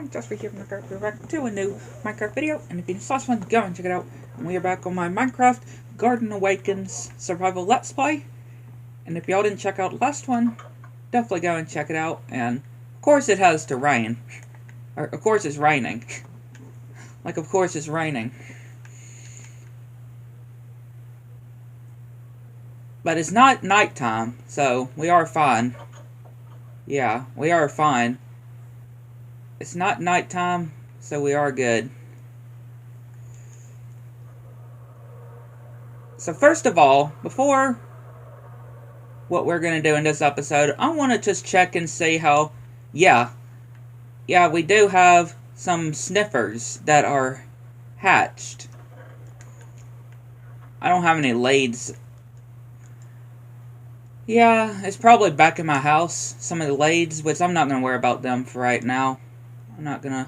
everyone, just for here from Minecraft. We're back to a new Minecraft video, and if you missed the last one, go and check it out. And we are back on my Minecraft Garden Awakens Survival Let's Play. And if y'all didn't check out the last one, definitely go and check it out. And of course it has to rain. Or, of course it's raining. Like, of course it's raining. But it's not nighttime, so we are fine. Yeah, we are fine. It's not nighttime, so we are good. So first of all, before what we're going to do in this episode, I want to just check and see how, yeah, we do have some sniffers that are hatched. I don't have any leads. Yeah, it's probably back in my house, some of the leads, which I'm not going to worry about them for right now. I'm not gonna...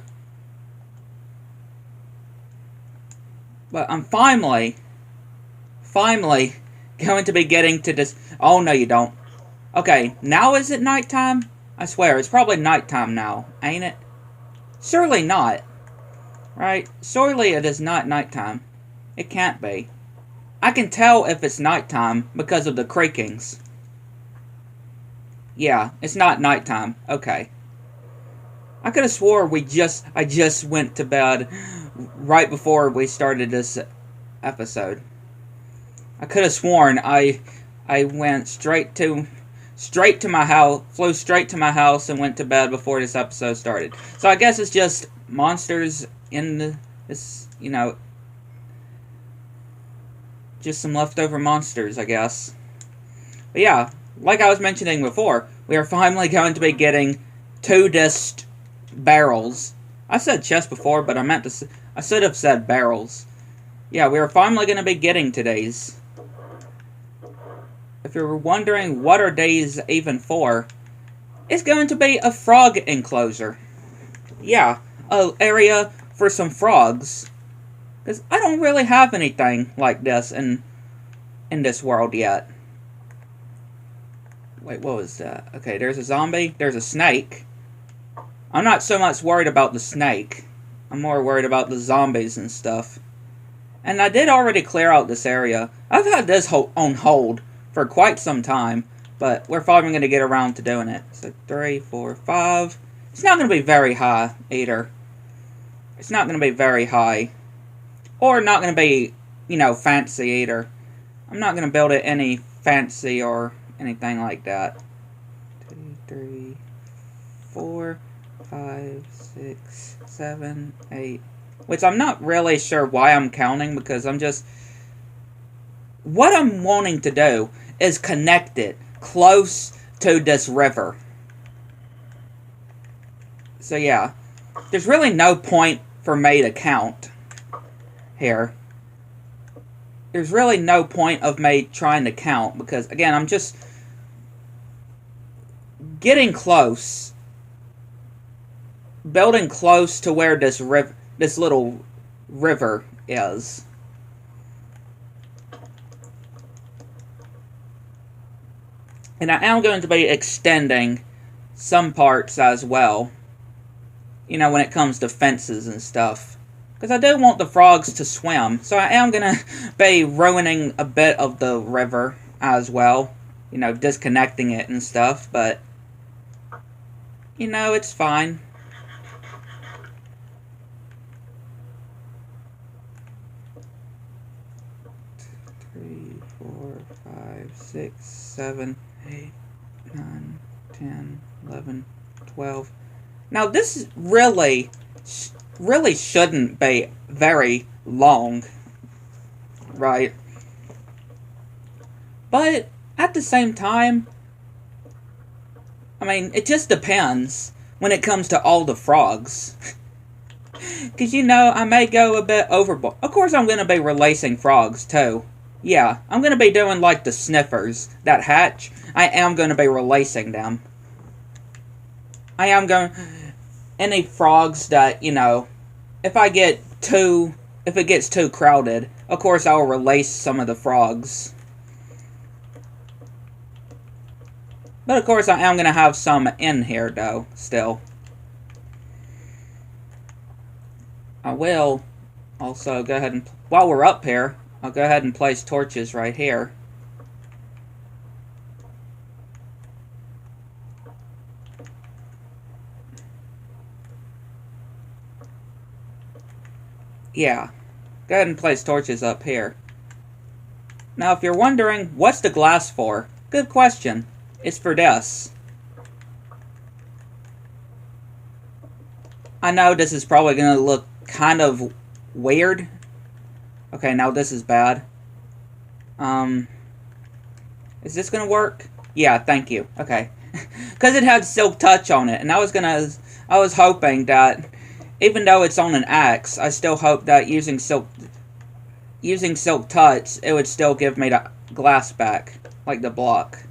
But I'm finally going to be getting to this... Oh, no, you don't. Okay, now is it nighttime? I swear, it's probably nighttime now, ain't it? Surely not. Right? Surely it is not nighttime. It can't be. I can tell if it's nighttime because of the creakings. Yeah, it's not nighttime. Okay. I could have swore I just went to bed right before we started this episode. I could have sworn I went straight to my house, flew straight to my house and went to bed before this episode started. So I guess it's just monsters in this, you know, just some leftover monsters, I guess. But yeah, like I was mentioning before, we are finally going to be getting 2 disc barrels. I said chest before, but I should have said barrels. Yeah, we are finally going to be getting to these. If you're wondering what are these even for, it's going to be a frog enclosure. Yeah, an area for some frogs. Because I don't really have anything like this in this world yet. Wait, what was that? Okay, there's a zombie, there's a snake. I'm not so much worried about the snake. I'm more worried about the zombies and stuff. And I did already clear out this area. I've had this on hold for quite some time, but we're finally going to get around to doing it. So 3, 4, 5. It's not going to be very high either. It's not going to be very high. Or not going to be, you know, fancy either. I'm not going to build it any fancy or anything like that. 2, 3, 4... 5, 6, 7, 8. Which I'm not really sure why I'm counting, because I'm just... What I'm wanting to do is connect it close to this river. So yeah, there's really no point for me to count here. There's really no point of me trying to count, because again, I'm just getting close. Building close to where this little river is. And I am going to be extending some parts as well. You know, when it comes to fences and stuff. Because I do want the frogs to swim. So I am going to be ruining a bit of the river as well. You know, disconnecting it and stuff. But, you know, it's fine. 6, 7, 8, 9, 10, 11, 12. Now this really shouldn't be very long, right? But at the same time, I mean, it just depends when it comes to all the frogs. Because, you know, I may go a bit overboard. Of course, I'm going to be releasing frogs, too. Yeah, I'm going to be doing like the sniffers that hatch. I am going to be releasing them. I am going... Any frogs that, you know, if it gets too crowded, of course I will release some of the frogs. But of course I am going to have some in here, though, still. I will also go ahead and, while we're up here, I'll go ahead and place torches right here. Yeah, go ahead and place torches up here. Now, if you're wondering, what's the glass for? Good question. It's for this. I know this is probably going to look kind of weird. Okay, now this is bad. Is this going to work? Yeah, thank you. Okay. Because it had silk touch on it, and I was hoping that, even though it's on an axe, I still hope that using silk touch, it would still give me the glass back, like the block.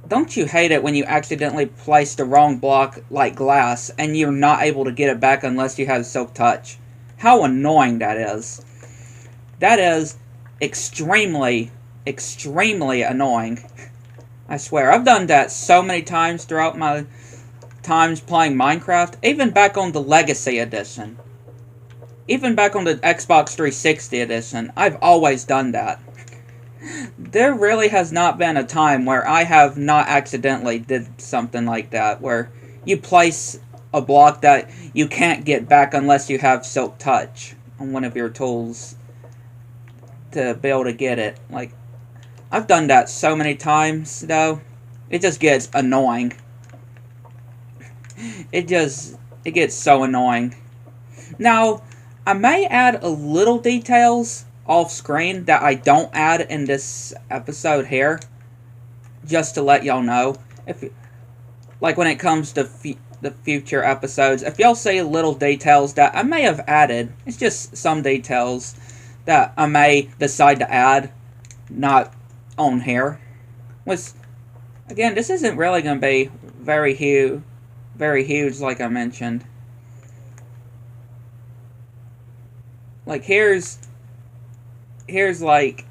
Don't you hate it when you accidentally place the wrong block, like glass, and you're not able to get it back unless you have silk touch? How annoying that is. That is extremely, extremely annoying. I swear, I've done that so many times throughout my times playing Minecraft, even back on the Legacy Edition. Even back on the Xbox 360 edition, I've always done that. There really has not been a time where I have not accidentally did something like that, where you place a block that you can't get back unless you have silk touch on one of your tools to be able to get it. Like, I've done that so many times, though. It just gets annoying. It gets so annoying. Now, I may add a little details off screen that I don't add in this episode here, just to let y'all know. Like when it comes to the future episodes, if y'all see little details that I may have added, it's just some details that I may decide to add, not on here. Again, this isn't really going to be very huge, like I mentioned. Like, here's like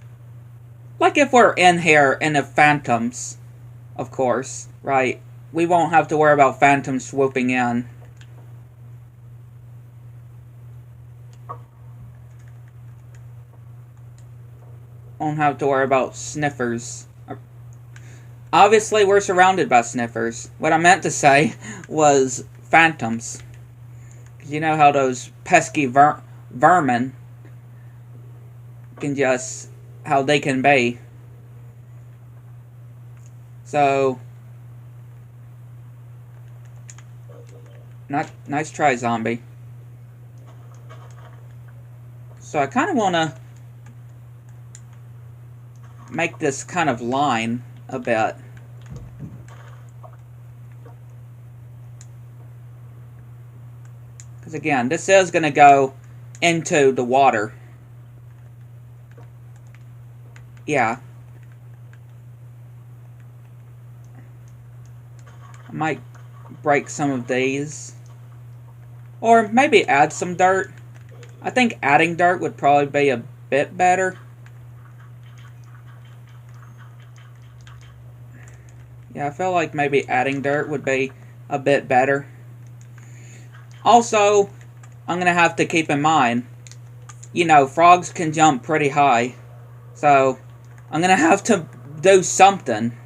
if we're in here in the phantoms, of course, right? We won't have to worry about phantoms swooping in. Won't have to worry about sniffers. Obviously, we're surrounded by sniffers. What I meant to say was phantoms. You know how those pesky vermin can just, how they can be. So, nice try, zombie. So I kind of want to make this kind of line a bit. Because again, this is going to go into the water. Yeah. I might break some of these. Or maybe add some dirt. I think adding dirt would probably be a bit better. Yeah, I feel like maybe adding dirt would be a bit better. Also, I'm going to have to keep in mind, you know, frogs can jump pretty high. So, I'm going to have to do something.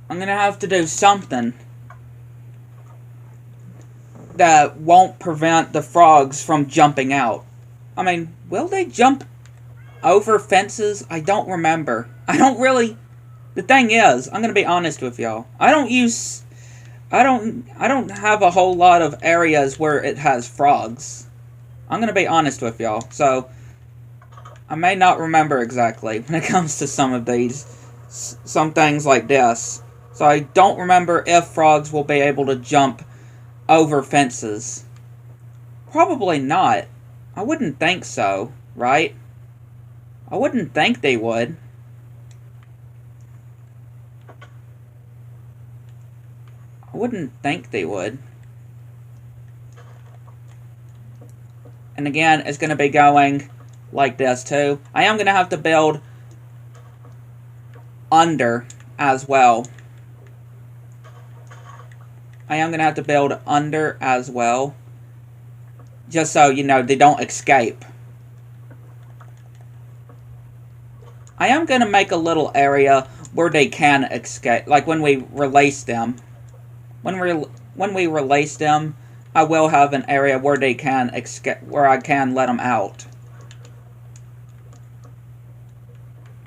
I'm going to have to do something that won't prevent the frogs from jumping out. I mean, will they jump over fences? I don't remember. I don't really... The thing is, I'm going to be honest with y'all. I don't have a whole lot of areas where it has frogs. I'm going to be honest with y'all. So, I may not remember exactly when it comes to some of these, some things like this. So, I don't remember if frogs will be able to jump over fences. Probably not. I wouldn't think so, right? I wouldn't think they would. I wouldn't think they would. And again, it's going to be going like this too. I am going to have to build under as well. I am going to have to build under as well. Just so, you know, they don't escape. I am going to make a little area where they can escape. Like when we release them. When we release them, I will have an area where they can escape, where I can let them out.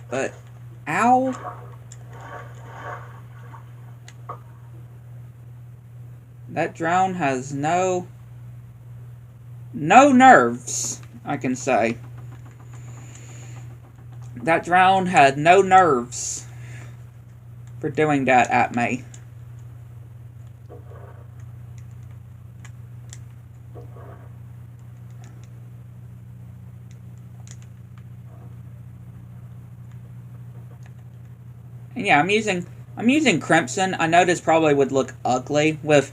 But, ow. That drone has no nerves, I can say. That drone had no nerves for doing that at me. And yeah, I'm using Crimson. I know this probably would look ugly with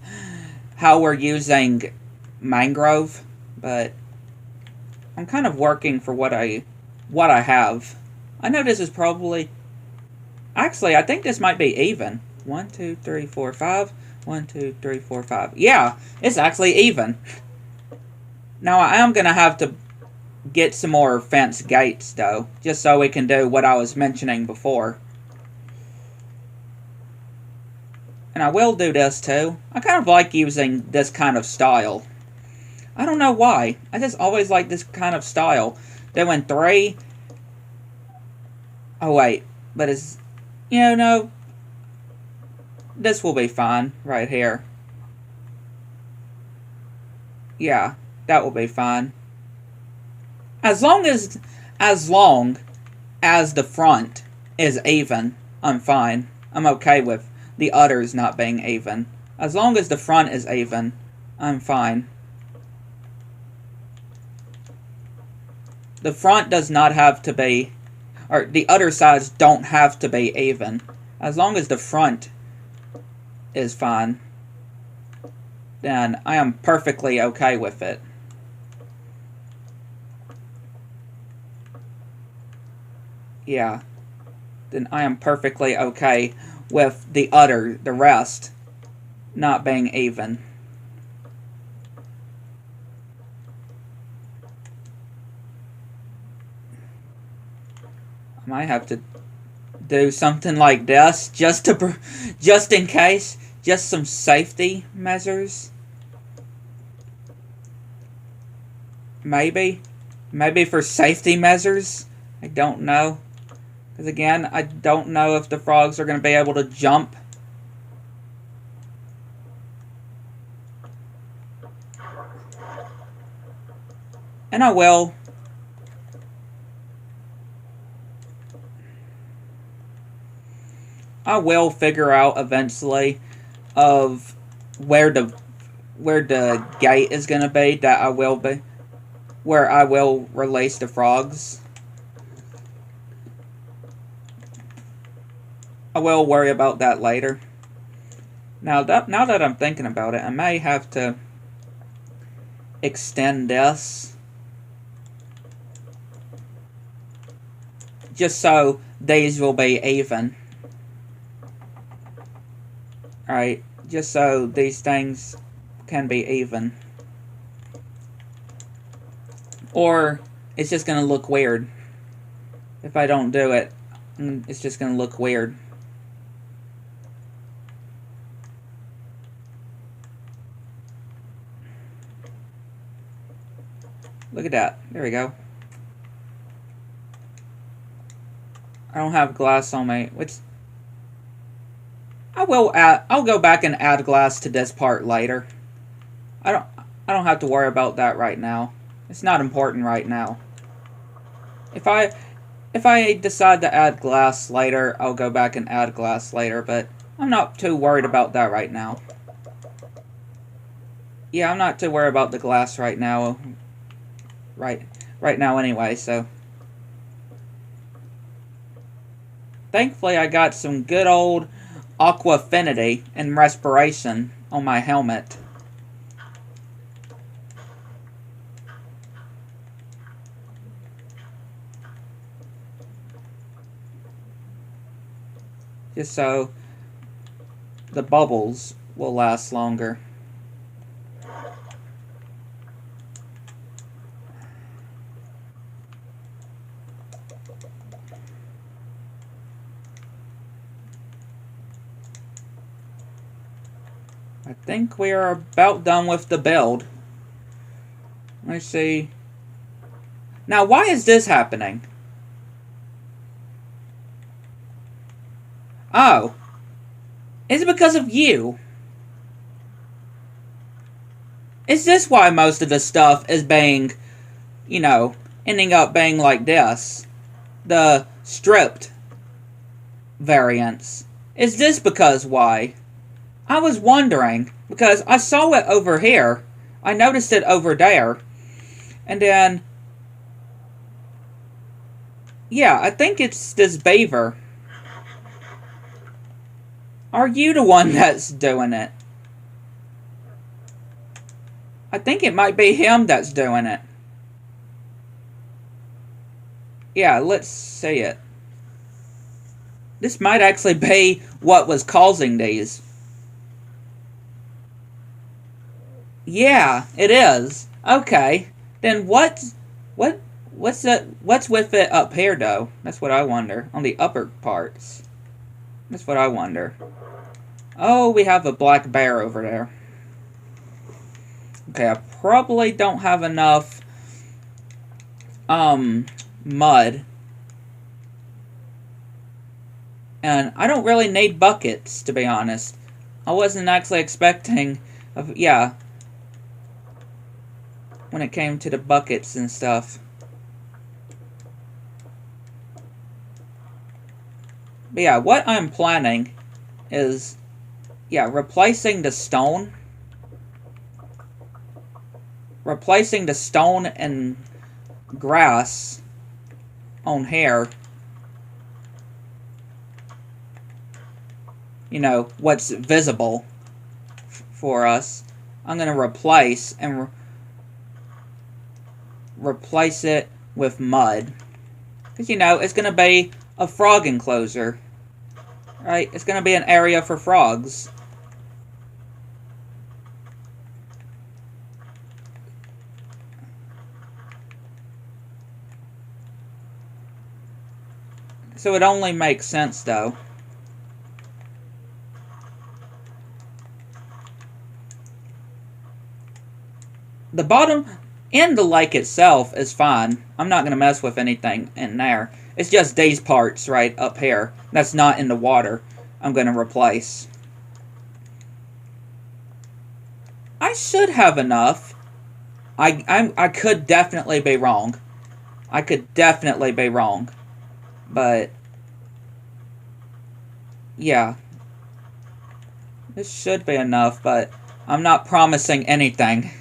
how we're using Mangrove, but I'm kind of working for what I have. I know this is probably... Actually, I think this might be even. 1, 2, 3, 4, 5. 1, 2, 3, 4, 5. Yeah, it's actually even. Now, I am going to have to get some more fence gates, though, just so we can do what I was mentioning before. And I will do this, too. I kind of like using this kind of style. I don't know why. I just always like this kind of style. Doing 3... Oh, wait. But it's... You know, no. This will be fine right here. Yeah, that will be fine. As long as the front is even, I'm fine. I'm okay with the others not being even. As long as the front is even, I'm fine. The front does not have to be, or the other sides don't have to be even. As long as the front is fine, then I am perfectly okay with it. Yeah. Then I am perfectly okay with the rest, not being even. I might have to do something like this just in case, just some safety measures. Maybe for safety measures. I don't know. Because again, I don't know if the frogs are going to be able to jump. And I will. Figure out eventually of where the gate is going to be where I will release the frogs. I will worry about that later. Now that I'm thinking about it, I may have to extend this just so these will be even. Alright, just so these things can be even. Or it's just going to look weird. If I don't do it, it's just going to look weird. Look at that. There we go. I don't have glass on me, which I'll go back and add glass to this part later. I don't have to worry about that right now. It's not important right now. If I decide to add glass later, I'll go back and add glass later, but I'm not too worried about that right now. Yeah, I'm not too worried about the glass right now. Right now anyway, so. Thankfully, I got some good old Aquafinity and Respiration on my helmet. just so the bubbles will last longer. I think we are about done with the build. Let's see. Now, why is this happening? Oh. Is it because of you? Is this why most of the stuff is being, you know, ending up being like this? The stripped variants. Is this because why? I was wondering, because I saw it over here. I noticed it over there. And then, yeah, I think it's this beaver. Are you the one that's doing it? I think it might be him that's doing it. Yeah, let's see it. This might actually be what was causing these. Yeah, it is. Okay. Then what's with it up here though? That's what I wonder. On the upper parts. That's what I wonder. Oh, we have a black bear over there. Okay, I probably don't have enough mud. And I don't really need buckets, to be honest. I wasn't actually expecting yeah, when it came to the buckets and stuff. But yeah, what I'm planning is, yeah, replacing the stone and grass on here. You know, what's visible for us. I'm going to replace it with mud. Because, you know, it's going to be a frog enclosure. Right? It's going to be an area for frogs. So it only makes sense, though. The bottom and the lake itself is fine. I'm not going to mess with anything in there. It's just these parts right up here. That's not in the water. I'm going to replace. I should have enough. I could definitely be wrong. I could definitely be wrong. But yeah. This should be enough, but I'm not promising anything.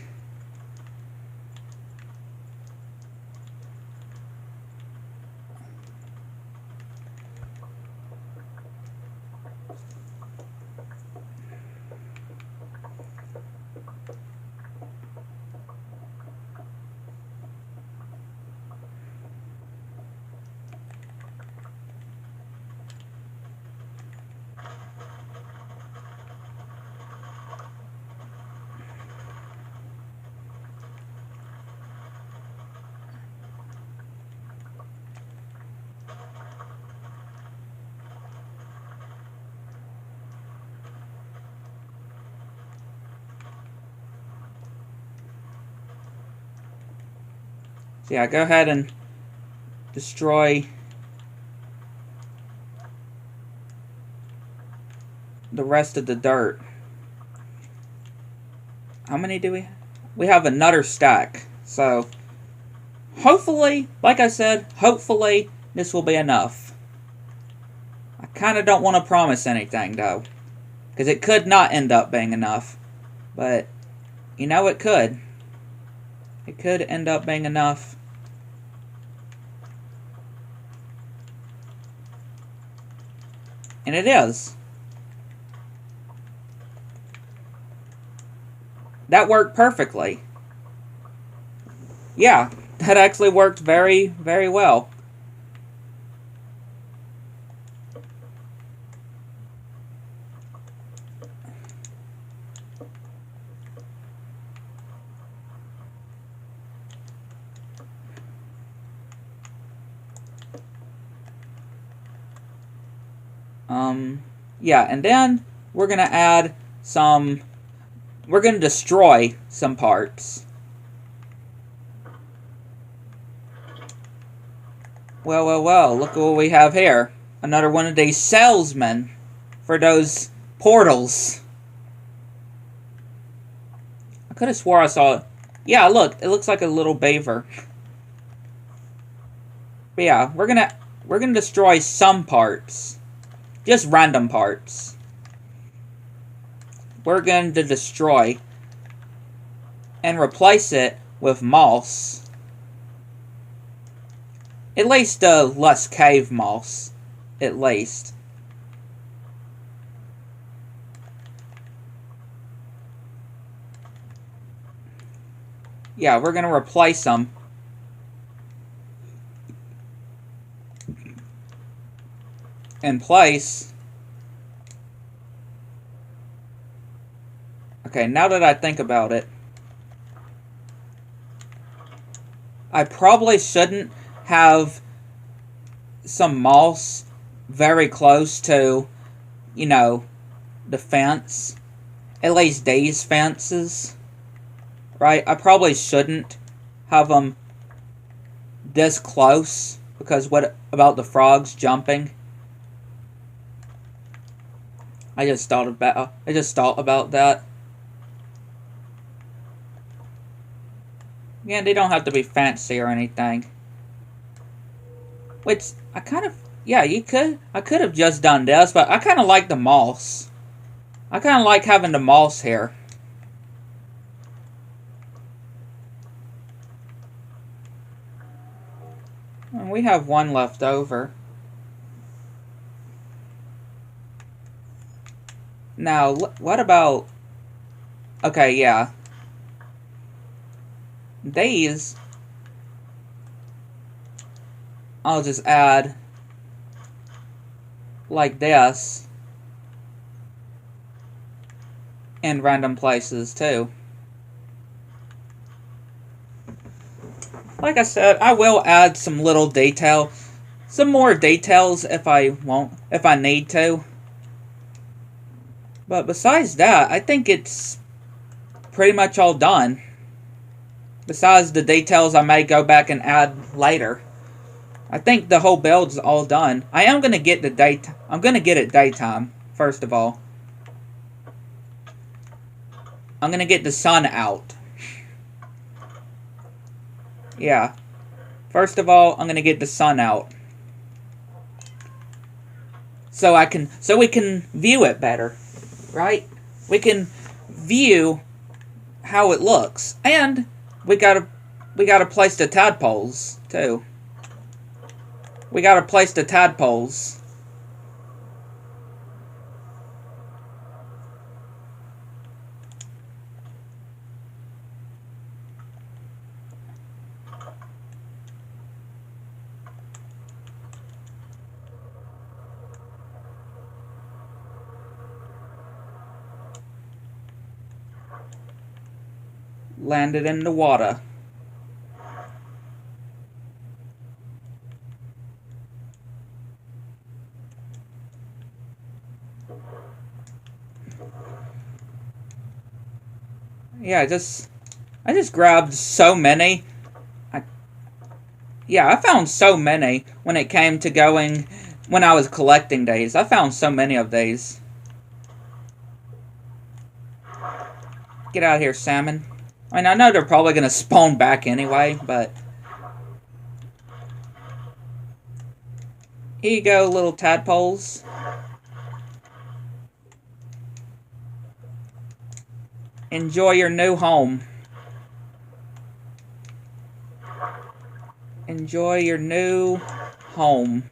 So yeah, go ahead and destroy the rest of the dirt. How many do we have? We have another stack. So, hopefully, like I said, hopefully this will be enough. I kind of don't want to promise anything, though. Because it could not end up being enough. But, you know, it could. It could end up being enough. And it is. That worked perfectly. Yeah, that actually worked very, very well. Yeah, and then we're going to add some... We're going to destroy some parts. Well, look at what we have here. Another one of these salesmen for those portals. I could have swore I saw it. Yeah, look, it looks like a little beaver. But yeah, we're gonna destroy some parts. Just random parts. We're going to destroy and replace it with moss. At least less cave moss. At least. Yeah, we're going to replace them. In place. Okay, now that I think about it, I probably shouldn't have some moss very close to, you know, the fence. At least these fences. Right? I probably shouldn't have them this close, because what about the frogs jumping? I just thought about that. Yeah, they don't have to be fancy or anything. Which I kind of, yeah, I could have just done this, but I kind of like the moss. I kind of like having the moss here. And we have one left over. Now, what about... Okay, yeah. These... I'll just add... like this. In random places, too. Like I said, I will add some little detail. Some more details if I need to. But besides that, I think it's pretty much all done. Besides the details I may go back and add later. I think the whole build's all done. I am going to get the date. I'm going to get it daytime, first of all. I'm going to get the sun out. Yeah. First of all, I'm going to get the sun out. So we can view it better. Right? We can view how it looks. And we gotta place the tadpoles, too. We gotta place the tadpoles. Landed in the water. Yeah, I just grabbed so many. I found so many when it came to going, when I was collecting these. I found so many of these. Get out of here, salmon. I mean, I know they're probably going to spawn back anyway, but... Here you go, little tadpoles. Enjoy your new home. Enjoy your new home.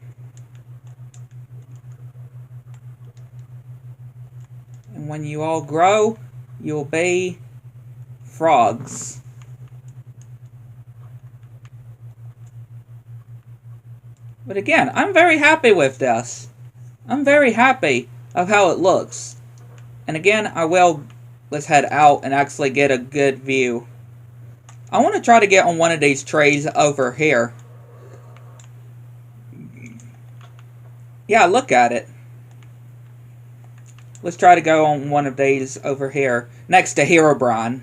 And when you all grow, you'll be frogs. But again, I'm very happy with this. I'm very happy of how it looks. And again, let's head out and actually get a good view. I want to try to get on one of these trees over here. Yeah, look at it. Let's try to go on one of these over here, next to Herobrine.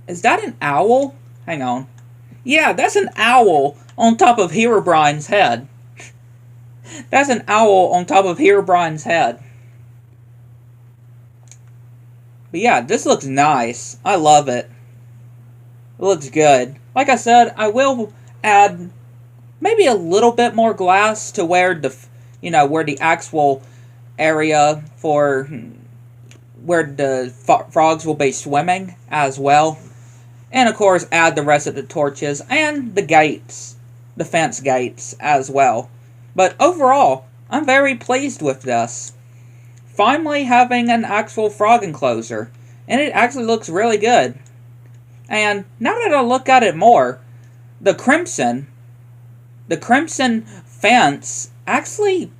Is that an owl? Hang on. Yeah, that's an owl on top of Herobrine's head. That's an owl on top of Herobrine's head. But yeah, this looks nice. I love it. It looks good. Like I said, I will add maybe a little bit more glass to where the, where the actual area for where the frogs will be swimming as well. And of course, add the rest of the torches and the gates, the fence gates as well. But overall, I'm very pleased with this. Finally having an actual frog enclosure, and it actually looks really good. And now that I look at it more, the crimson fence actually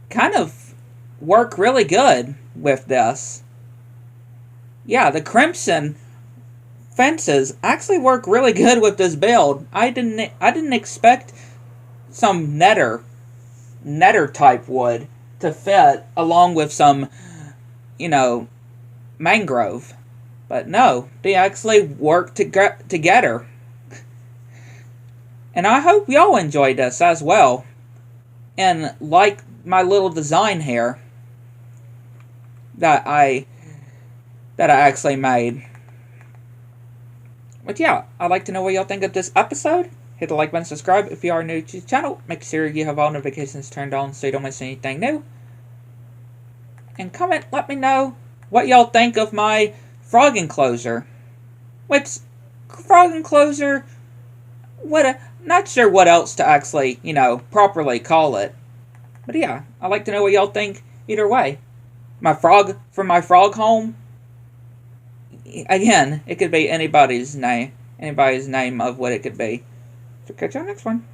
kind of work really good with this. Yeah, the crimson fences actually work really good with this build. I didn't expect some nether type wood to fit along with some, mangrove. But no, they actually work together. And I hope y'all enjoyed this as well. And like my little design here that I actually made. But yeah, I'd like to know what y'all think of this episode. Hit the like button, subscribe if you are new to the channel. Make sure you have all notifications turned on so you don't miss anything new. And comment, let me know what y'all think of my frog enclosure. Which, frog enclosure, not sure what else to actually, properly call it. But yeah, I'd like to know what y'all think either way. For my frog home, again, it could be anybody's name of what it could be. So catch you on the next one.